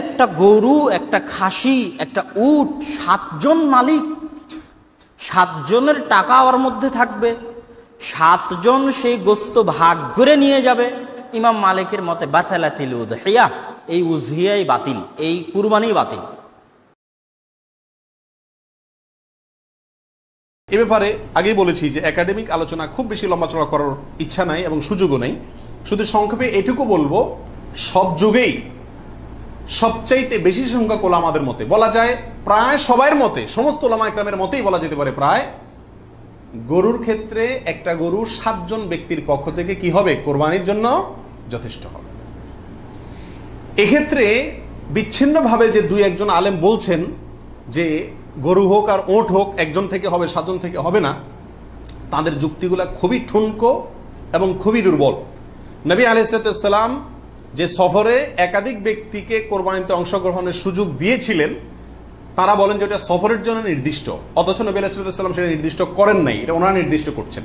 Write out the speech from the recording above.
একটা গরু, একটা খাসি, একটা উট, 7 জন মালিক, 7 জনের টাকা ওর মধ্যে থাকবে, 7 জন সেই গোস্ত ভাগ করে নিয়ে যাবে। ইমাম মালিকের মতে বাতালাতিল উযহিয়া, এই উযহিয়াই বাতিল, এই কুরবানি বাতিল। এ ব্যাপারে আগেই বলেছি যে একাডেমিক আলোচনা খুব বেশি লম্বাচড়া করার ইচ্ছা নাই এবং সুযোগও নেই। শুধু সংক্ষেপে এটুকু বলবো, সব যুগেই সবচাইতে বেশি সংখ্যক ওলামাদের মতে, বলা যায় প্রায় সবার মতে, সমস্ত ওলামা ইকরামের মতেই বলা যেতে পারে প্রায়, গরুর ক্ষেত্রে একটা গরু 7 জন ব্যক্তির পক্ষ থেকে কি হবে, কোরবানির জন্য যথেষ্ট হবে। এক্ষেত্রে বিচ্ছিন্নভাবে যে 2-1 আলেম বলছেন যে গরু হোক আর ওট হোক, 1 জন থেকে হবে, 7 জন থেকে হবে না, তাদের যুক্তিগুলা খুবই ঠুনকো এবং খুবই দুর্বল। নবী আলাইহিস সালাম যে সফরে একাধিক ব্যক্তিকে কোরবানিতে অংশগ্রহণের সুযোগ দিয়েছিলেন, তারা বলেন যে এটা সফরের জন্য নির্দিষ্ট, অথচ নবী আলাইহিস সালাম সেটা নির্দিষ্ট করেন নাই, এটা ওনারা নির্দিষ্ট করছেন।